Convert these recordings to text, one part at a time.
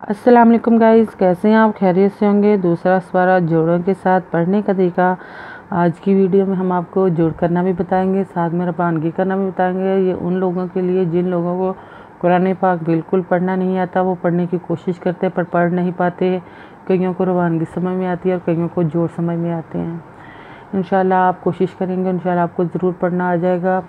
अस्सलाम वालेकुम गाइस, कैसे हैं आप? खैरियत से होंगे। दूसरा सवारा जोड़ों के साथ पढ़ने का तरीका आज की वीडियो में हम आपको जोड़ करना भी बताएंगे, साथ में रवानगी करना भी बताएंगे। ये उन लोगों के लिए जिन लोगों को कुरान पाक बिल्कुल पढ़ना नहीं आता, वो पढ़ने की कोशिश करते पर पढ़ नहीं पाते। कईयों को रवानगी समझ में आती है और कईयों को जोड़ समझ में आते हैं। इंशाल्लाह आप कोशिश करेंगे, इंशाल्लाह आपको ज़रूर पढ़ना आ जाएगा।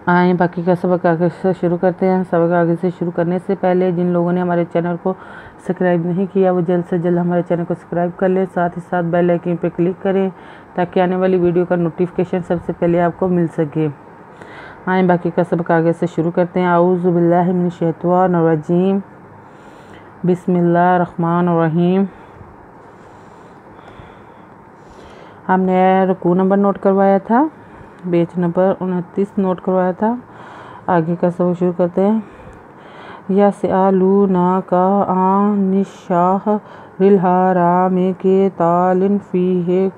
आए बाकी का सबक आगे से शुरू करते हैं। सबक आगे से शुरू करने से पहले जिन लोगों ने हमारे चैनल को सब्सक्राइब नहीं किया, वो जल्द से जल्द हमारे चैनल को सब्सक्राइब कर ले, साथ ही साथ बेल आइकन पर क्लिक करें ताकि आने वाली वीडियो का नोटिफिकेशन सबसे पहले आपको मिल सके। आए बाकी का सबक आगे से शुरू करते हैं। औज़ु बिल्लाहि मिनश शैतानिर रजीम, बिस्मिल्लाहिर रहमानिर रहीम। हमने रुकू नंबर नोट करवाया था, पेज नंबर 29 नोट करवाया था। आगे का सबक शुरू करते हैं। यसअलूनाका अनिश्शहरिल हराम क़ितालिन फ़ीहि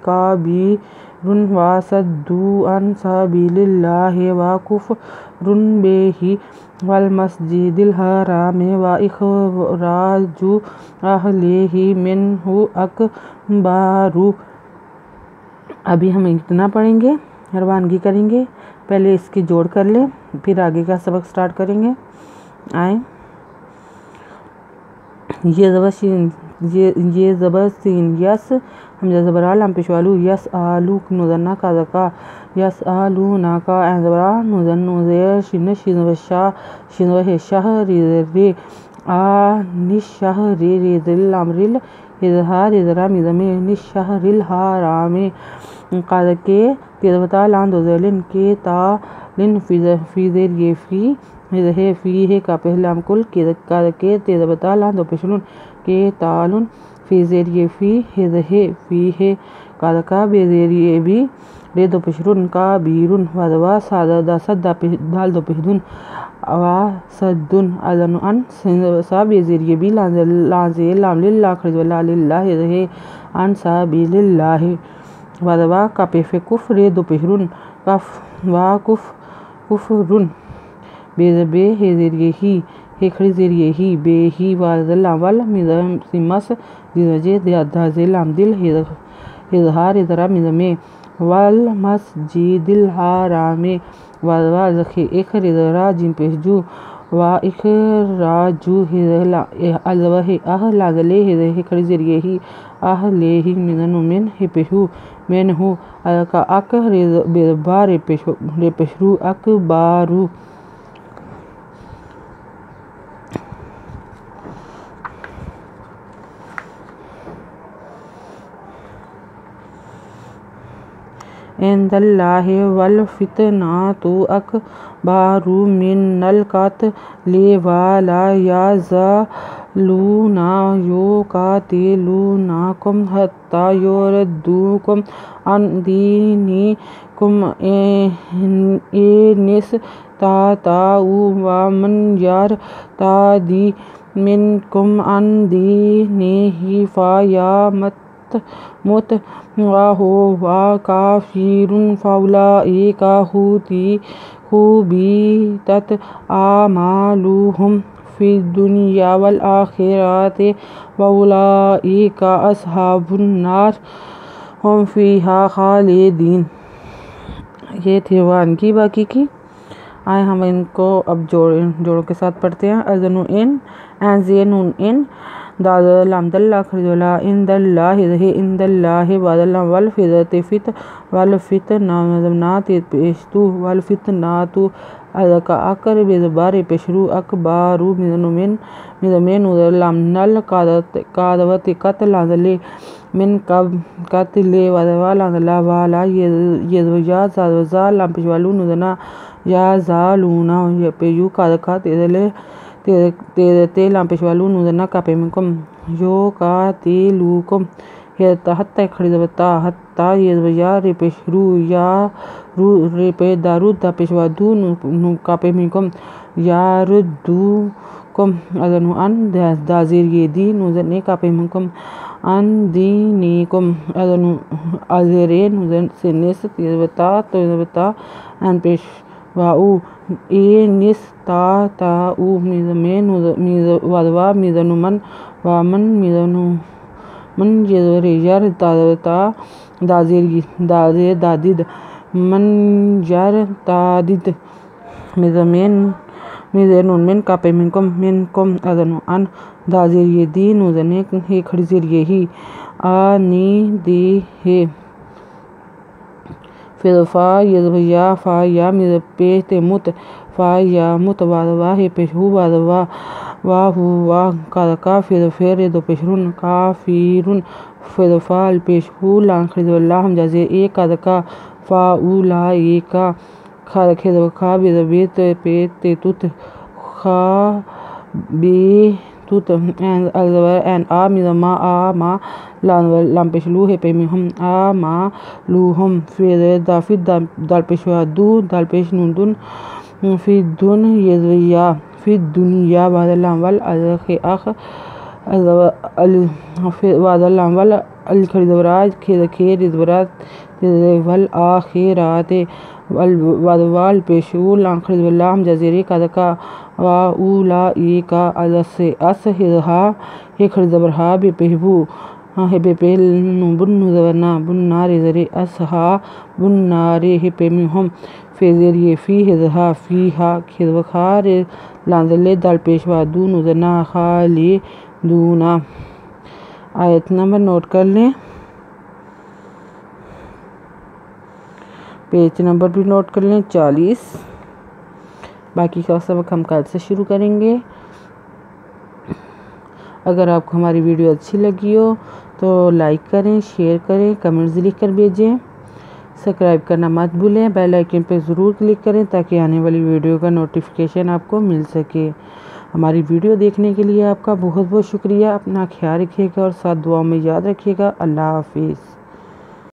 कबीरुन वसद्दु अन सबीलिल्लाहि व कुफ़्रुन बिही वल मस्जिदिल हराम व इख़राजु अहलिही मिन्हु अकबरु। अभी हम इतना पढ़ेंगे, रवानगी करेंगे। पहले इसकी जोड़ कर ले, फिर आगे का सबक स्टार्ट करेंगे। आए ये ज़बर सीन यस हमजा ज़बरा लाम पेशवालू यस आलू नुज़न्ना का ज़का यस आलू ना का ज़बरा नुज़न नुज़ेर शिन शिन वशा शिन वह शहरी रे आ निशहरी रिदिल अमरिल इज़हार इज़रा मिज़मे निशहरिल हारामे काद के तेज़बता लान दोज़लिन के तालिन फ़ीज़ेर ये फ़ी है का पहला कुल काद के तेज़बता लान दो पेशलुन के तालुन फ़ीज़ेर ये फ़ी है काद का बेज़ेर ये भी रे दो पेशरुन का बीरुन वदवा सादा सद्दा दाल दो पेहदुन वा सद्दुन अज़नु अन सा बेज़ेर ये भी लाज़े लाम लिल्लाह खरजवला लिल्लाह है अन सा बिलिल्लाह वदवा का पेफे कुफ रे दो पेहरुन कफ वा कुफरुन बेज़बे है ज़ेरिए ही है खड़ी ज़ेरिए ही बे ही वाज़ल अवल मिज़म सिमस जिज़े दाज़े लाम दिल इज़हार इज़रा मिज़मे वल मस्जिदिल हरामे वदवा ज़खे एक रिज़रा जिम पेशजू वा इख़राजु अज़वह लाज़ले है खड़ी ज़ेरिए ही अहलेही मिज़नु मिन है पेशू मैन हूँ का अक बेज़बा रे पेशरू अकबारू। इंदल्लाहि वल फितनातु अकबारु मिनल क़त्लि वला यज़ालूना युक़ातिलूनकुम हत्ता युरद्दूकुम अन दीनिकुम इन इस्तताउ व मन यर्तदि मिनकुम अन दीनिहि फ़यमुत वहुवा काफ़िरुन फ़उलाइका हुबितत आमालुहुम फ़िद्दुनिया वल आखिरति वउलाइका अस्हाबुन नार हुम फ़ीहा खालिदीन। ये थी रवानगी बाकी की। आए हम इनको अब जोड़ों के साथ पढ़ते हैं। अज़नु इन ज़ेनुन इन दादल लामदल्ला खरजला इंदल्लाहि ज़ही इंदल्लाहि वादल्ला वल फ़िज़ति फ़ित वल फ़ितना नज़मनात पेशतु वल फ़ितनातु अज़का अकर बेज़बार पेशरू अकबारू मिज़मेन लामनल कादवत कत्ल लाज़ले मिन कब कत्ले वदवा लाज़ला वाला ये ज़ा लाम पेशवालू नुज़ना या ज़ालूना ये पेयू कादका तेज़ले ते लाम पेशवालू नुज़ना का पेमिकुम यो का तेलुकुम हत्ता खरीदबता हत्ता ये रे पेशरू या रू रे पे दारू दा पेशवादू नु का पेमिकुम या रुद्दूकुम अज़नु अन दाज़िर ये दी नुज़ने का पेमिकुम अन दीनिकुम अज़नु अज़रे नुज़न से नेस तेज़बता अन पेश واؤ اے نس تا تا او میزمین وادوا میزنمن وامن میزنمن یزور یر تا دازیر دادد من یر تادد میزمین میزنون من کاپے من کم ادنو ان دازیر دی نوزنے ہے کھڑی زیر یہی آ نی دی ہے فا یا فا یا میز پیش مت فا یا مت وادوا ہے پیش ہو وادوا وا ہو وا کا فیر دو پیشرون کافیرون فال پیش ہو لان خرید اللہ ہم جازے اے کا فا او لا اے کا کھا بیت پیت توت خا بی توت این آ میز ما لام پیش لو ہے پیمی ہم آ ما لو ہم فی دال پیش دو دال پیش نون دن فی دن یزویا فی دنیا بعد اللام وال اخ بعد اللام وال الخرید براج خیر ازبرات ول آخرات وال پیشو لان خرید اللہ ہم جزیری کا وا او لا ای کا اس ہا ہے خرید برہا بے پہبو ہے بے پہل بن نوزورنا بن ناری زری اس ہا بن ناری ہے پیمی ہم فی زیری فی ہے فی ہا خید بخار لان دلے دال پیشوا دو نوزرنا خالی دونا۔ آیت نمبر نوٹ کر لیں، پیج نمبر بھی نوٹ کر لیں 40۔ باقی کا سبق ہم کل سے شروع کریں گے۔ اگر آپ کو ہماری ویڈیو اچھی لگی ہو تو لائک کریں، شیئر کریں، کمنٹس لکھ کر بھیجیں، سبسکرائب کرنا مت بھولیں، بیل آئیکن پہ ضرور کلک کریں تاکہ آنے والی ویڈیو کا نوٹیفیکیشن آپ کو مل سکے۔ ہماری ویڈیو دیکھنے کے لیے آپ کا بہت بہت شکریہ۔ اپنا خیال رکھیے گا اور ساتھ دعاؤں میں یاد رکھیے گا۔ اللہ حافظ۔